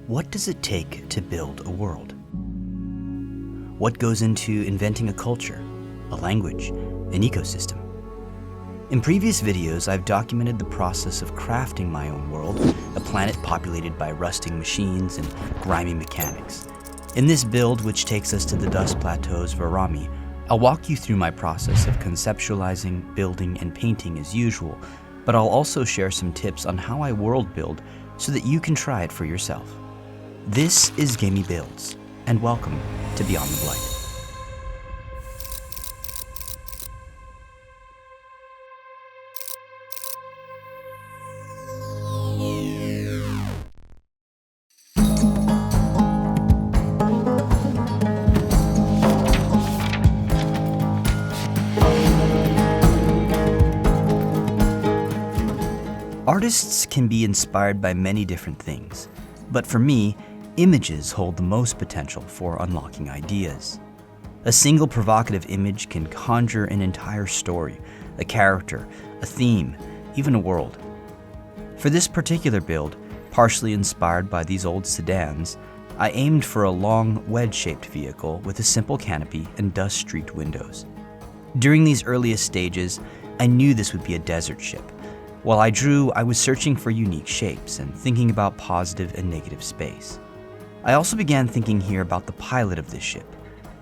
What does it take to build a world? What goes into inventing a culture, a language, an ecosystem? In previous videos, I've documented the process of crafting my own world, a planet populated by rusting machines and grimy mechanics. In this build, which takes us to the dust plateaus of Arami, I'll walk you through my process of conceptualizing, building, and painting as usual, but I'll also share some tips on how I world build so that you can try it for yourself. This is Gamey Builds, and welcome to Beyond the Blight. Artists can be inspired by many different things, but for me, images hold the most potential for unlocking ideas. A single provocative image can conjure an entire story, a character, a theme, even a world. For this particular build, partially inspired by these old sedans, I aimed for a long, wedge-shaped vehicle with a simple canopy and dust-streaked windows. During these earliest stages, I knew this would be a desert ship. While I drew, I was searching for unique shapes and thinking about positive and negative space. I also began thinking here about the pilot of this ship.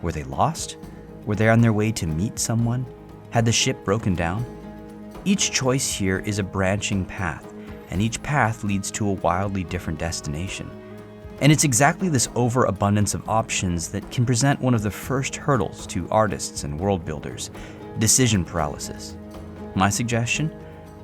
Were they lost? Were they on their way to meet someone? Had the ship broken down? Each choice here is a branching path, and each path leads to a wildly different destination. And it's exactly this overabundance of options that can present one of the first hurdles to artists and world builders: decision paralysis. My suggestion?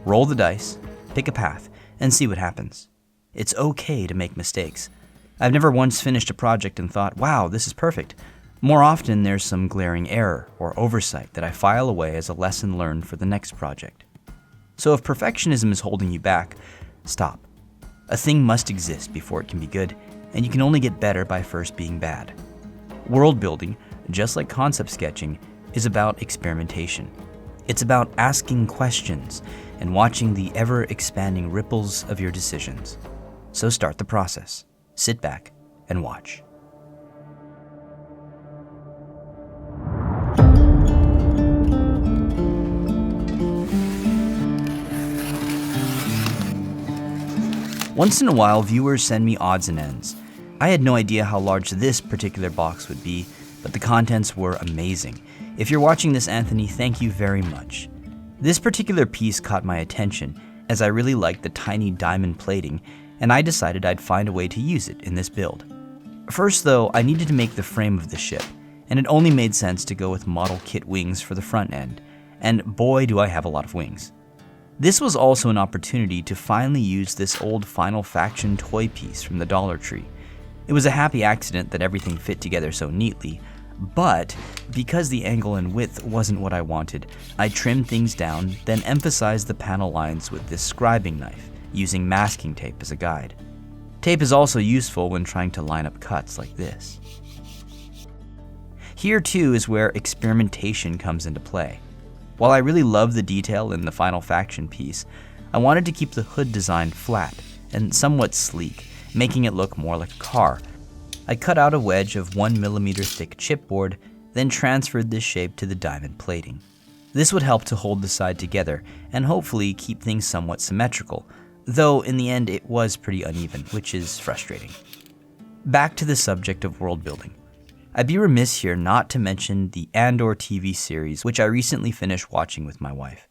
Roll the dice, pick a path, and see what happens. It's okay to make mistakes. I've never once finished a project and thought, wow, this is perfect. More often, there's some glaring error or oversight that I file away as a lesson learned for the next project. So if perfectionism is holding you back, stop. A thing must exist before it can be good, and you can only get better by first being bad. World building, just like concept sketching, is about experimentation. It's about asking questions and watching the ever-expanding ripples of your decisions. So start the process. Sit back and watch. Once in a while, viewers send me odds and ends. I had no idea how large this particular box would be, but the contents were amazing. If you're watching this, Anthony, thank you very much. This particular piece caught my attention, as I really liked the tiny diamond plating, and I decided I'd find a way to use it in this build. First though, I needed to make the frame of the ship, and it only made sense to go with model kit wings for the front end, and boy do I have a lot of wings. This was also an opportunity to finally use this old Final Faction toy piece from the Dollar Tree. It was a happy accident that everything fit together so neatly, but because the angle and width wasn't what I wanted, I trimmed things down, then emphasized the panel lines with this scribing knife, using masking tape as a guide. Tape is also useful when trying to line up cuts like this. Here too is where experimentation comes into play. While I really love the detail in the Final Faction piece, I wanted to keep the hood design flat and somewhat sleek, making it look more like a car. I cut out a wedge of 1mm thick chipboard, then transferred this shape to the diamond plating. This would help to hold the side together and hopefully keep things somewhat symmetrical, though in the end it was pretty uneven, which is frustrating. Back to the subject of world building. I'd be remiss here not to mention the Andor TV series, which I recently finished watching with my wife.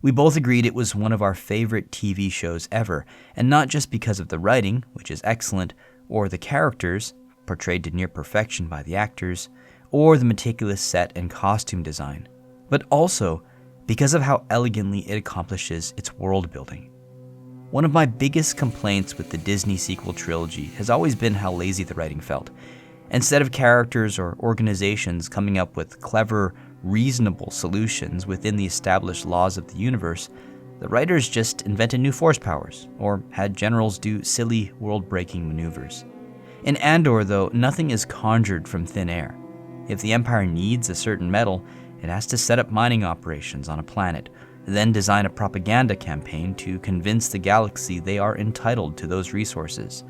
We both agreed it was one of our favorite TV shows ever, and not just because of the writing, which is excellent, or the characters, portrayed to near perfection by the actors, or the meticulous set and costume design, but also because of how elegantly it accomplishes its world building. One of my biggest complaints with the Disney sequel trilogy has always been how lazy the writing felt. Instead of characters or organizations coming up with clever, reasonable solutions within the established laws of the universe, the writers just invented new force powers, or had generals do silly, world-breaking maneuvers. In Andor, though, nothing is conjured from thin air. If the Empire needs a certain metal, it has to set up mining operations on a planet, then design a propaganda campaign to convince the galaxy they are entitled to those resources.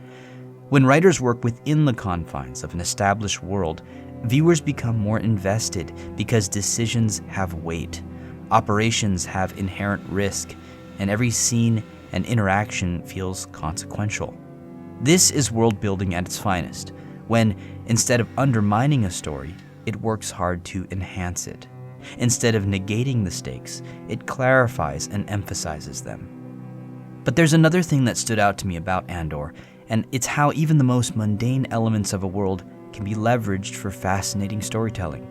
When writers work within the confines of an established world, viewers become more invested because decisions have weight, operations have inherent risk, and every scene and interaction feels consequential. This is world building at its finest, when instead of undermining a story, it works hard to enhance it. Instead of negating the stakes, it clarifies and emphasizes them. But there's another thing that stood out to me about Andor, and it's how even the most mundane elements of a world can be leveraged for fascinating storytelling.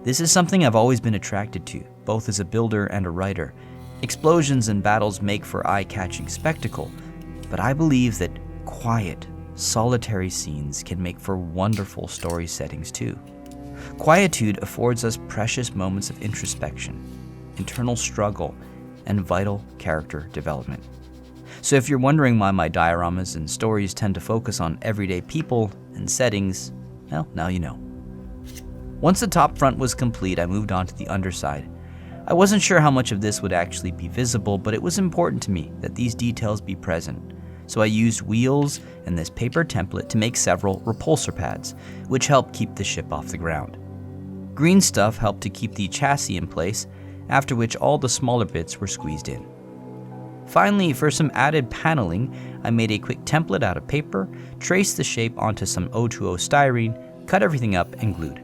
This is something I've always been attracted to, both as a builder and a writer. Explosions and battles make for eye-catching spectacle, but I believe that quiet, solitary scenes can make for wonderful story settings too. Quietude affords us precious moments of introspection, internal struggle, and vital character development. So if you're wondering why my dioramas and stories tend to focus on everyday people and settings, well, now you know. Once the top front was complete, I moved on to the underside. I wasn't sure how much of this would actually be visible, but it was important to me that these details be present. So I used wheels and this paper template to make several repulsor pads, which helped keep the ship off the ground. Green stuff helped to keep the chassis in place, after which all the smaller bits were squeezed in. Finally, for some added paneling, I made a quick template out of paper, traced the shape onto some O2O styrene, cut everything up, and glued.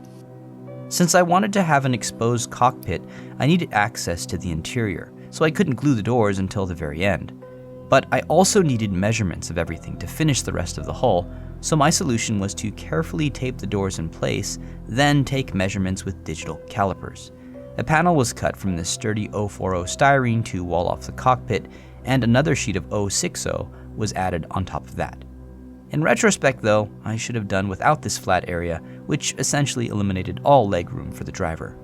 Since I wanted to have an exposed cockpit, I needed access to the interior, so I couldn't glue the doors until the very end. But I also needed measurements of everything to finish the rest of the hull, so my solution was to carefully tape the doors in place, then take measurements with digital calipers. A panel was cut from this sturdy 040 styrene to wall off the cockpit, and another sheet of 060 was added on top of that. In retrospect though, I should have done without this flat area, which essentially eliminated all legroom for the driver.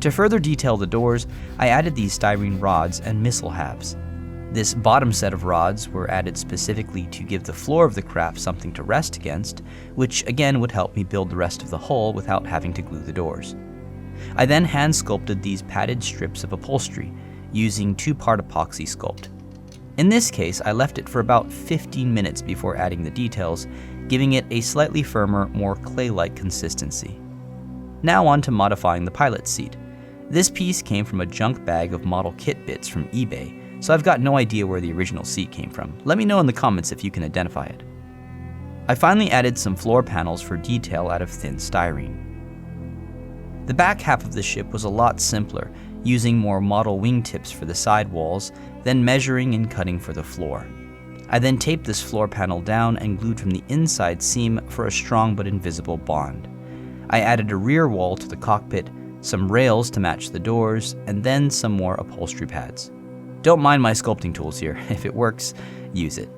To further detail the doors, I added these styrene rods and missile halves. This bottom set of rods were added specifically to give the floor of the craft something to rest against, which again would help me build the rest of the hull without having to glue the doors. I then hand sculpted these padded strips of upholstery, using 2-part epoxy sculpt. In this case, I left it for about 15 minutes before adding the details, giving it a slightly firmer, more clay-like consistency. Now on to modifying the pilot's seat. This piece came from a junk bag of model kit bits from eBay, so I've got no idea where the original seat came from. Let me know in the comments if you can identify it. I finally added some floor panels for detail out of thin styrene. The back half of the ship was a lot simpler, using more model wingtips for the side walls, then measuring and cutting for the floor. I then taped this floor panel down and glued from the inside seam for a strong but invisible bond. I added a rear wall to the cockpit, some rails to match the doors, and then some more upholstery pads. Don't mind my sculpting tools here. If it works, use it.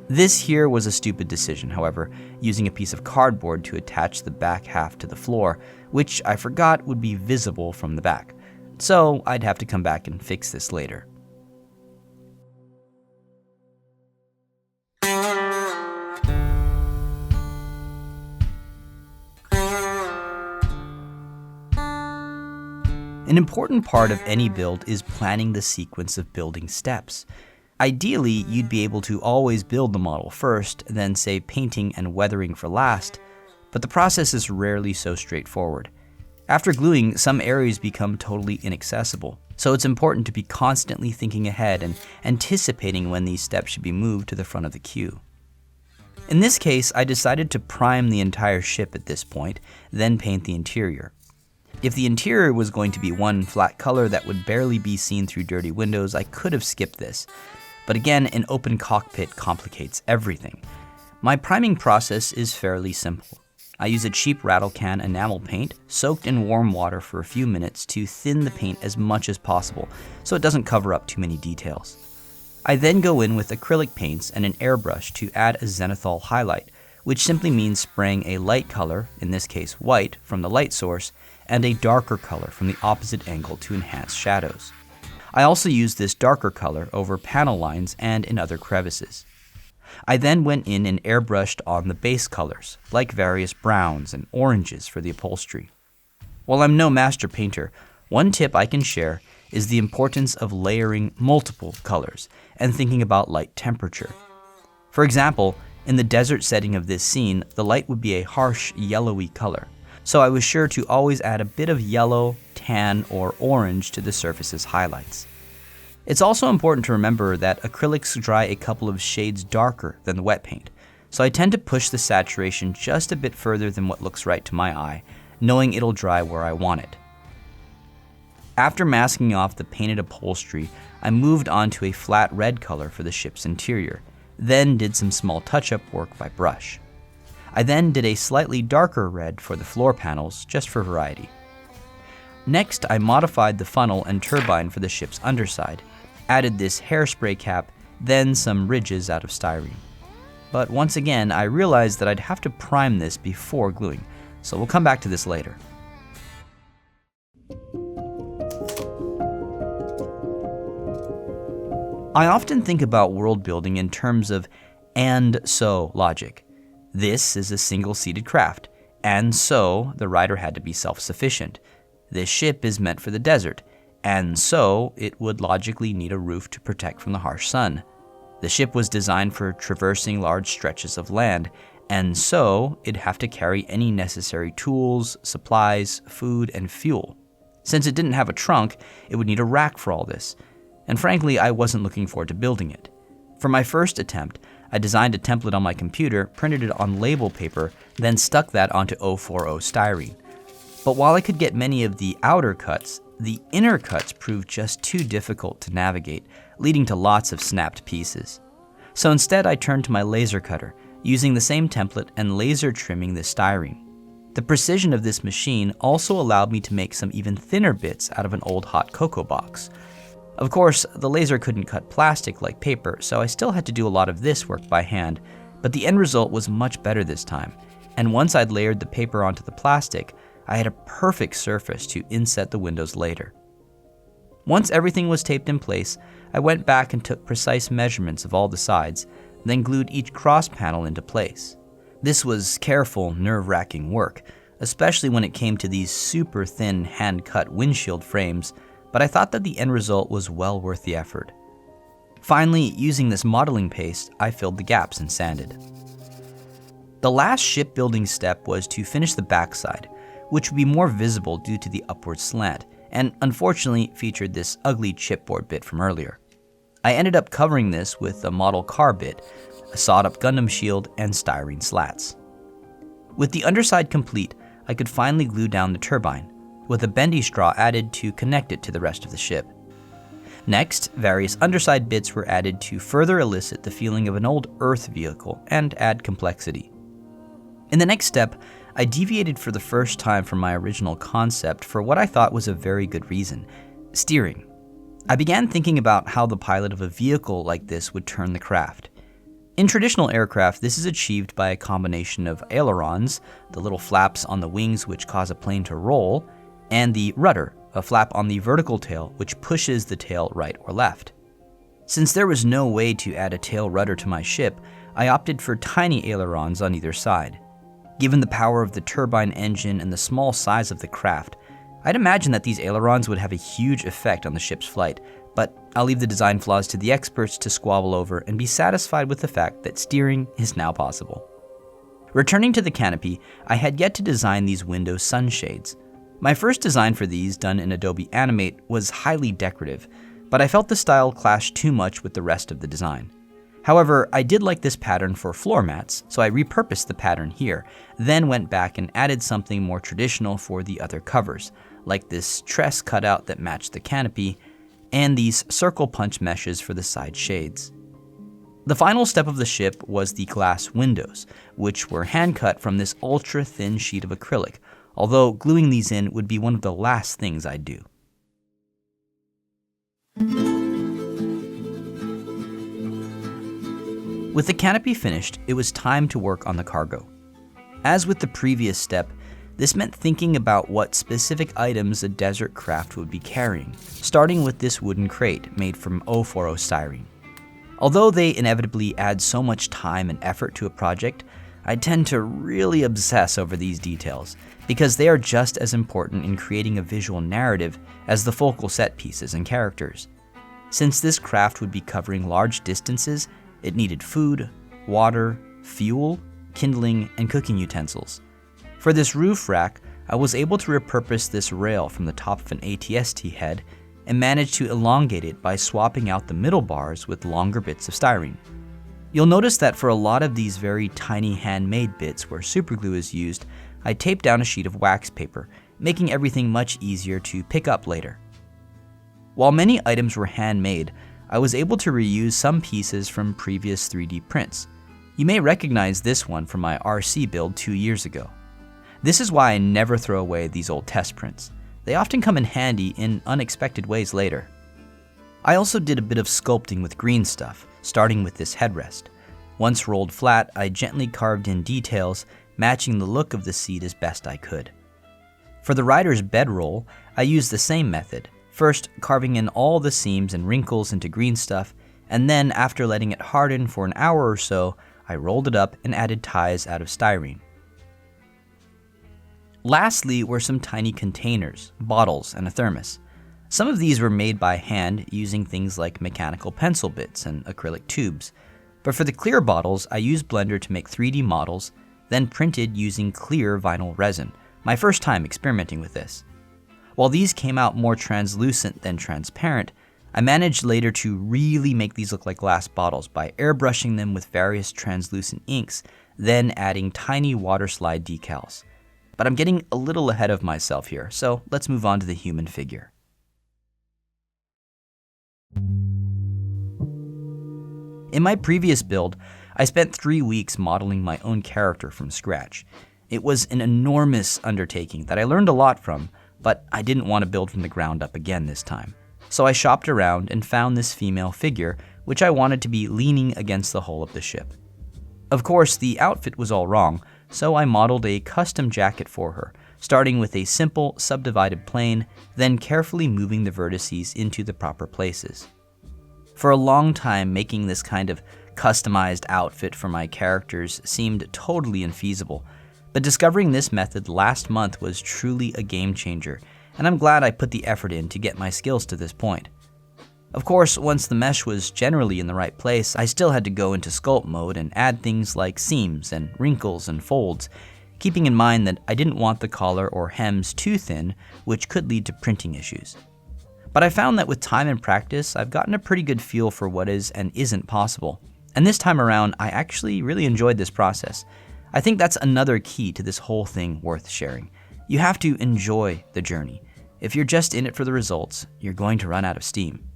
This here was a stupid decision, however, using a piece of cardboard to attach the back half to the floor, which I forgot would be visible from the back. So I'd have to come back and fix this later. An important part of any build is planning the sequence of building steps. Ideally, you'd be able to always build the model first, then save painting and weathering for last, but the process is rarely so straightforward. After gluing, some areas become totally inaccessible, so it's important to be constantly thinking ahead and anticipating when these steps should be moved to the front of the queue. In this case, I decided to prime the entire ship at this point, then paint the interior. If the interior was going to be one flat color that would barely be seen through dirty windows, I could have skipped this. But again, an open cockpit complicates everything. My priming process is fairly simple. I use a cheap rattle can enamel paint soaked in warm water for a few minutes to thin the paint as much as possible so it doesn't cover up too many details. I then go in with acrylic paints and an airbrush to add a zenithal highlight, which simply means spraying a light color, in this case white, from the light source, and a darker color from the opposite angle to enhance shadows. I also used this darker color over panel lines and in other crevices. I then went in and airbrushed on the base colors, like various browns and oranges for the upholstery. While I'm no master painter, one tip I can share is the importance of layering multiple colors and thinking about light temperature. For example, in the desert setting of this scene, the light would be a harsh yellowy color, so I was sure to always add a bit of yellow, tan, or orange to the surface's highlights. It's also important to remember that acrylics dry a couple of shades darker than the wet paint, so I tend to push the saturation just a bit further than what looks right to my eye, knowing it'll dry where I want it. After masking off the painted upholstery, I moved on to a flat red color for the ship's interior, then did some small touch-up work by brush. I then did a slightly darker red for the floor panels, just for variety. Next, I modified the funnel and turbine for the ship's underside, added this hairspray cap, then some ridges out of styrene. But once again, I realized that I'd have to prime this before gluing, so we'll come back to this later. I often think about world building in terms of and so logic. This is a single-seated craft, and so the rider had to be self-sufficient. This ship is meant for the desert, and so it would logically need a roof to protect from the harsh sun. The ship was designed for traversing large stretches of land, and so it'd have to carry any necessary tools, supplies, food, and fuel. Since it didn't have a trunk, it would need a rack for all this. And frankly, I wasn't looking forward to building it. For my first attempt, I designed a template on my computer, printed it on label paper, then stuck that onto 040 styrene. But while I could get many of the outer cuts, the inner cuts proved just too difficult to navigate, leading to lots of snapped pieces. So instead, I turned to my laser cutter, using the same template and laser trimming the styrene. The precision of this machine also allowed me to make some even thinner bits out of an old hot cocoa box. Of course, the laser couldn't cut plastic like paper, so I still had to do a lot of this work by hand, but the end result was much better this time, and once I'd layered the paper onto the plastic, I had a perfect surface to inset the windows later. Once everything was taped in place, I went back and took precise measurements of all the sides, then glued each cross panel into place. This was careful, nerve-wracking work, especially when it came to these super thin hand-cut windshield frames, but I thought that the end result was well worth the effort. Finally, using this modeling paste, I filled the gaps and sanded. The last shipbuilding step was to finish the backside, which would be more visible due to the upward slant, and unfortunately featured this ugly chipboard bit from earlier. I ended up covering this with a model car bit, a sawed-up Gundam shield, and styrene slats. With the underside complete, I could finally glue down the turbine, with a bendy straw added to connect it to the rest of the ship. Next, various underside bits were added to further elicit the feeling of an old Earth vehicle and add complexity. In the next step, I deviated for the first time from my original concept for what I thought was a very good reason: steering. I began thinking about how the pilot of a vehicle like this would turn the craft. In traditional aircraft, this is achieved by a combination of ailerons, the little flaps on the wings which cause a plane to roll, and the rudder, a flap on the vertical tail which pushes the tail right or left. Since there was no way to add a tail rudder to my ship, I opted for tiny ailerons on either side. Given the power of the turbine engine and the small size of the craft, I'd imagine that these ailerons would have a huge effect on the ship's flight, but I'll leave the design flaws to the experts to squabble over and be satisfied with the fact that steering is now possible. Returning to the canopy, I had yet to design these window sunshades. My first design for these, done in Adobe Animate, was highly decorative, but I felt the style clashed too much with the rest of the design. However, I did like this pattern for floor mats, so I repurposed the pattern here, then went back and added something more traditional for the other covers, like this tress cutout that matched the canopy, and these circle punch meshes for the side shades. The final step of the ship was the glass windows, which were hand-cut from this ultra-thin sheet of acrylic, although gluing these in would be one of the last things I'd do. With the canopy finished, it was time to work on the cargo. As with the previous step, this meant thinking about what specific items a desert craft would be carrying, starting with this wooden crate made from 040 styrene. Although they inevitably add so much time and effort to a project, I tend to really obsess over these details, because they are just as important in creating a visual narrative as the focal set pieces and characters. Since this craft would be covering large distances, it needed food, water, fuel, kindling, and cooking utensils. For this roof rack, I was able to repurpose this rail from the top of an ATST head and managed to elongate it by swapping out the middle bars with longer bits of styrene. You'll notice that for a lot of these very tiny handmade bits where superglue is used, I taped down a sheet of wax paper, making everything much easier to pick up later. While many items were handmade, I was able to reuse some pieces from previous 3D prints. You may recognize this one from my RC build 2 years ago. This is why I never throw away these old test prints. They often come in handy in unexpected ways later. I also did a bit of sculpting with green stuff, starting with this headrest. Once rolled flat, I gently carved in details, matching the look of the seat as best I could. For the rider's bedroll, I used the same method, first carving in all the seams and wrinkles into green stuff, and then after letting it harden for an hour or so, I rolled it up and added ties out of styrene. Lastly were some tiny containers, bottles, and a thermos. Some of these were made by hand using things like mechanical pencil bits and acrylic tubes. But for the clear bottles, I used Blender to make 3D models, then printed using clear vinyl resin, my first time experimenting with this. While these came out more translucent than transparent, I managed later to really make these look like glass bottles by airbrushing them with various translucent inks, then adding tiny water slide decals. But I'm getting a little ahead of myself here, so let's move on to the human figure. In my previous build, I spent 3 weeks modeling my own character from scratch. It was an enormous undertaking that I learned a lot from, but I didn't want to build from the ground up again this time. So I shopped around and found this female figure, which I wanted to be leaning against the hull of the ship. Of course, the outfit was all wrong, so I modeled a custom jacket for her, starting with a simple subdivided plane, then carefully moving the vertices into the proper places. For a long time, making this kind of customized outfit for my characters seemed totally infeasible, but discovering this method last month was truly a game changer, and I'm glad I put the effort in to get my skills to this point. Of course, once the mesh was generally in the right place, I still had to go into sculpt mode and add things like seams and wrinkles and folds, keeping in mind that I didn't want the collar or hems too thin, which could lead to printing issues. But I found that with time and practice, I've gotten a pretty good feel for what is and isn't possible. And this time around, I actually really enjoyed this process. I think that's another key to this whole thing worth sharing. You have to enjoy the journey. If you're just in it for the results, you're going to run out of steam.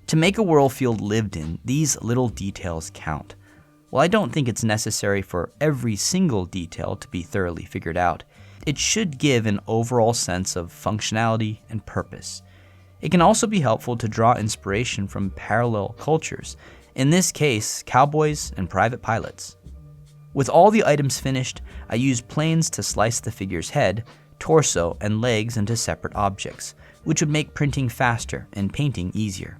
To make a world feel lived in, these little details count. While I don't think it's necessary for every single detail to be thoroughly figured out, it should give an overall sense of functionality and purpose. It can also be helpful to draw inspiration from parallel cultures, in this case, cowboys and private pilots. With all the items finished, I used planes to slice the figure's head, torso, and legs into separate objects, which would make printing faster and painting easier.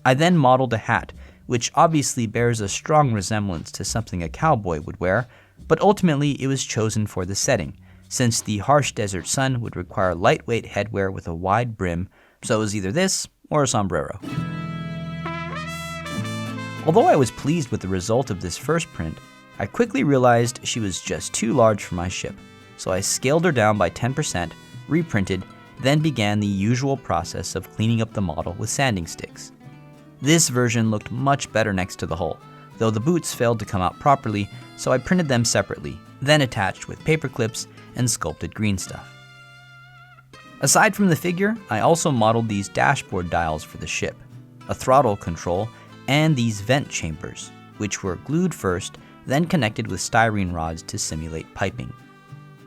I then modeled a hat, which obviously bears a strong resemblance to something a cowboy would wear, but ultimately it was chosen for the setting, since the harsh desert sun would require lightweight headwear with a wide brim, so it was either this or a sombrero. Although I was pleased with the result of this first print, I quickly realized she was just too large for my ship, so I scaled her down by 10%, reprinted, then began the usual process of cleaning up the model with sanding sticks. This version looked much better next to the hull, though the boots failed to come out properly, so I printed them separately, then attached with paper clips and sculpted green stuff. Aside from the figure, I also modeled these dashboard dials for the ship, a throttle control, and these vent chambers, which were glued first, then connected with styrene rods to simulate piping.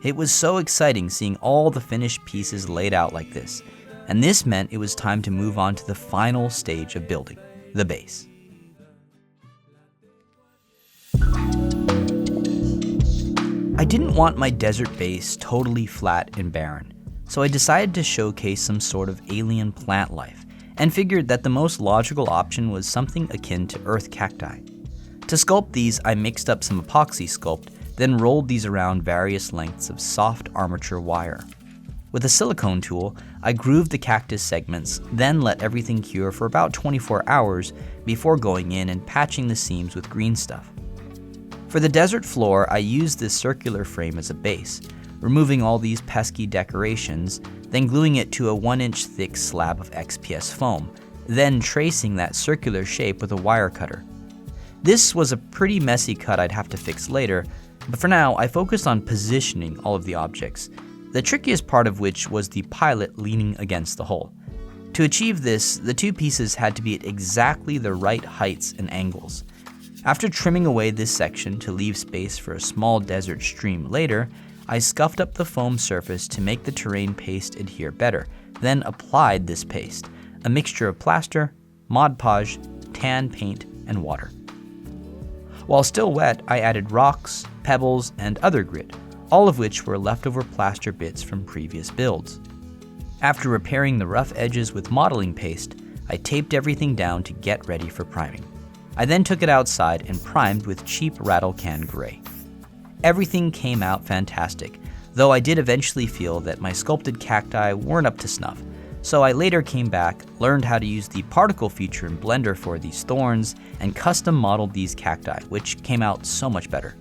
It was so exciting seeing all the finished pieces laid out like this, and this meant it was time to move on to the final stage of building, the base. I didn't want my desert base totally flat and barren, so I decided to showcase some sort of alien plant life, and figured that the most logical option was something akin to earth cacti. To sculpt these, I mixed up some epoxy sculpt, then rolled these around various lengths of soft armature wire. With a silicone tool, I grooved the cactus segments, then let everything cure for about 24 hours before going in and patching the seams with green stuff. For the desert floor, I used this circular frame as a base, removing all these pesky decorations, then gluing it to a 1-inch thick slab of XPS foam, then tracing that circular shape with a wire cutter. This was a pretty messy cut I'd have to fix later, but for now I focused on positioning all of the objects, the trickiest part of which was the pilot leaning against the hull. To achieve this, the two pieces had to be at exactly the right heights and angles. After trimming away this section to leave space for a small desert stream later, I scuffed up the foam surface to make the terrain paste adhere better, then applied this paste, a mixture of plaster, Mod Podge, tan paint, and water. While still wet, I added rocks, pebbles, and other grit, all of which were leftover plaster bits from previous builds. After repairing the rough edges with modeling paste, I taped everything down to get ready for priming. I then took it outside and primed with cheap rattle can gray. Everything came out fantastic, though I did eventually feel that my sculpted cacti weren't up to snuff, so I later came back, learned how to use the particle feature in Blender for these thorns, and custom modeled these cacti, which came out so much better.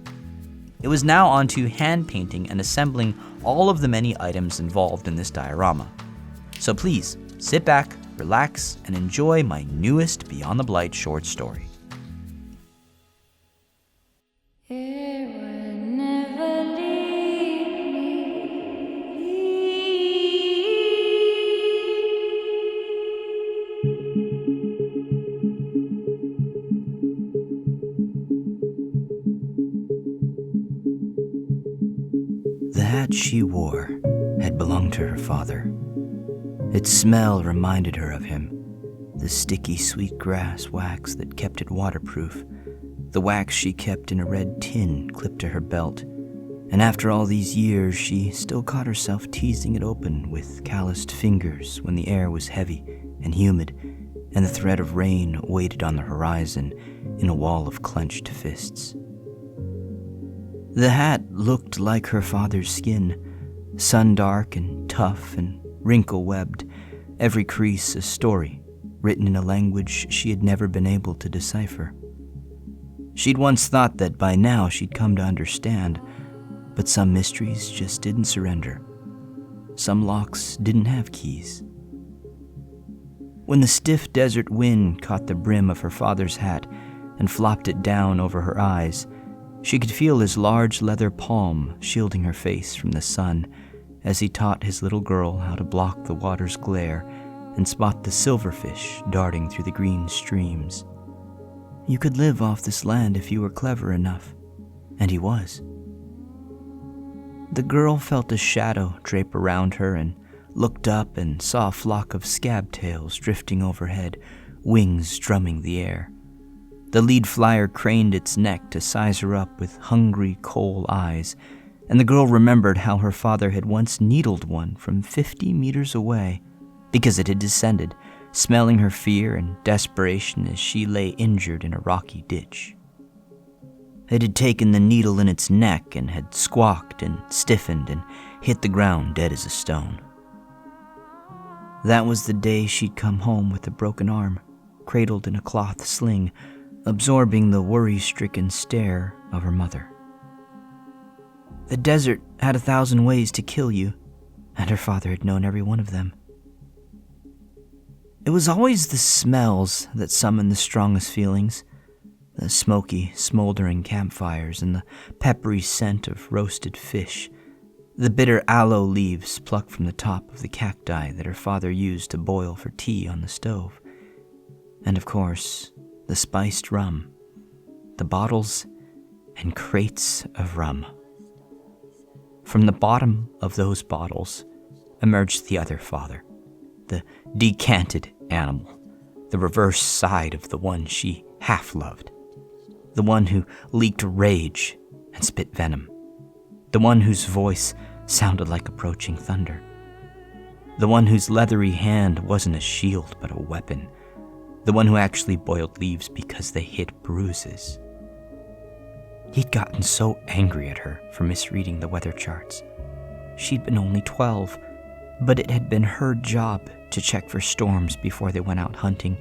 It was now on to hand painting and assembling all of the many items involved in this diorama. So please, sit back, relax, and enjoy my newest Beyond the Blight short story. The hat she wore had belonged to her father. Its smell reminded her of him, the sticky sweet grass wax that kept it waterproof, the wax she kept in a red tin clipped to her belt, and after all these years she still caught herself teasing it open with calloused fingers when the air was heavy and humid and the threat of rain waited on the horizon in a wall of clenched fists. The hat looked like her father's skin, sun-dark and tough and wrinkle-webbed, every crease a story, written in a language she had never been able to decipher. She'd once thought that by now she'd come to understand, but some mysteries just didn't surrender. Some locks didn't have keys. When the stiff desert wind caught the brim of her father's hat and flopped it down over her eyes, she could feel his large leather palm shielding her face from the sun as he taught his little girl how to block the water's glare and spot the silverfish darting through the green streams. You could live off this land if you were clever enough, and he was. The girl felt a shadow drape around her and looked up and saw a flock of scab-tails drifting overhead, wings drumming the air. The lead flyer craned its neck to size her up with hungry coal eyes, and the girl remembered how her father had once needled one from 50 meters away because it had descended, smelling her fear and desperation as she lay injured in a rocky ditch. It had taken the needle in its neck and had squawked and stiffened and hit the ground dead as a stone. That was the day she'd come home with a broken arm, cradled in a cloth sling, absorbing the worry-stricken stare of her mother. The desert had 1,000 ways to kill you, and her father had known every one of them. It was always the smells that summoned the strongest feelings, the smoky, smoldering campfires and the peppery scent of roasted fish, the bitter aloe leaves plucked from the top of the cacti that her father used to boil for tea on the stove, and of course, the spiced rum, the bottles and crates of rum. From the bottom of those bottles emerged the other father, the decanted animal, the reverse side of the one she half-loved, the one who leaked rage and spit venom, the one whose voice sounded like approaching thunder, the one whose leathery hand wasn't a shield but a weapon, the one who actually boiled leaves because they hid bruises. He'd gotten so angry at her for misreading the weather charts. She'd been only 12, but it had been her job to check for storms before they went out hunting,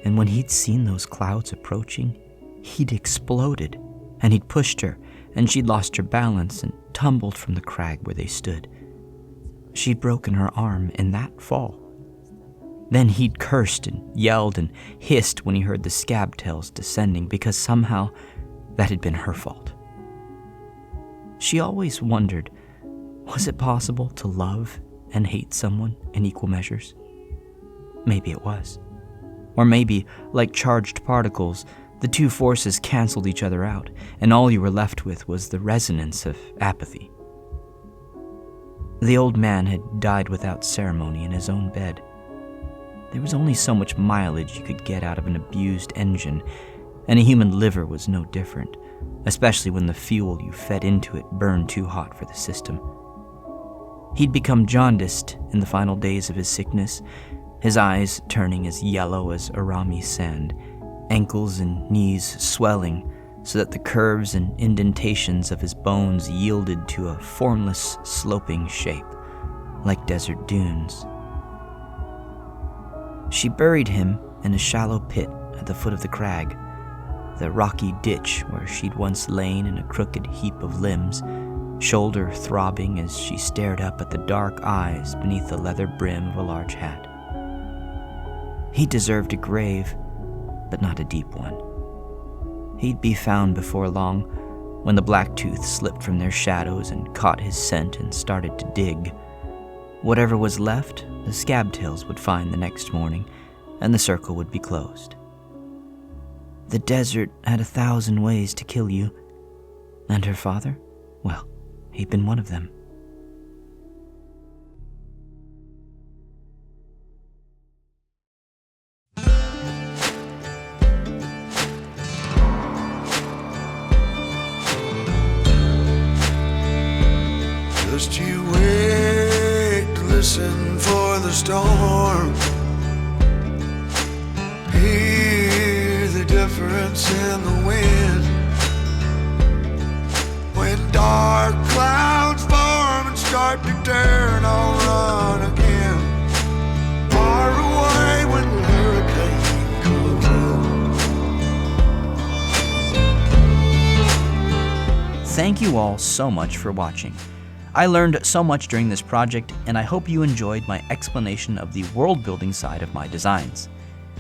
and when he'd seen those clouds approaching, he'd exploded, and he'd pushed her, and she'd lost her balance and tumbled from the crag where they stood. She'd broken her arm in that fall. Then he'd cursed and yelled and hissed when he heard the scab tails descending, because somehow that had been her fault. She always wondered, was it possible to love and hate someone in equal measures? Maybe it was. Or maybe, like charged particles, the two forces canceled each other out, and all you were left with was the resonance of apathy. The old man had died without ceremony in his own bed. There was only so much mileage you could get out of an abused engine, and a human liver was no different, especially when the fuel you fed into it burned too hot for the system. He'd become jaundiced in the final days of his sickness, his eyes turning as yellow as Arami sand, ankles and knees swelling so that the curves and indentations of his bones yielded to a formless, sloping shape, like desert dunes. She buried him in a shallow pit at the foot of the crag, the rocky ditch where she'd once lain in a crooked heap of limbs, shoulder throbbing as she stared up at the dark eyes beneath the leather brim of a large hat. He deserved a grave, but not a deep one. He'd be found before long, when the Blacktooth slipped from their shadows and caught his scent and started to dig. Whatever was left, the Scabtails would find the next morning, and the circle would be closed. The desert had 1,000 ways to kill you, and her father, well, he'd been one of them. Just you wait to listen for the storm. Hear the difference in the wind. When dark clouds form and start to turn, I'll run again. Far away when the hurricane comes in. Thank you all so much for watching. I learned so much during this project, and I hope you enjoyed my explanation of the world building side of my designs.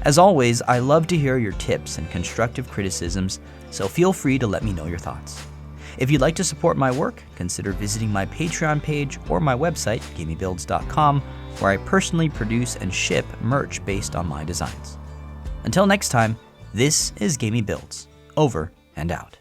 As always, I love to hear your tips and constructive criticisms, so feel free to let me know your thoughts. If you'd like to support my work, consider visiting my Patreon page or my website, gameybuilds.com, where I personally produce and ship merch based on my designs. Until next time, this is Gamey Builds. Over and out.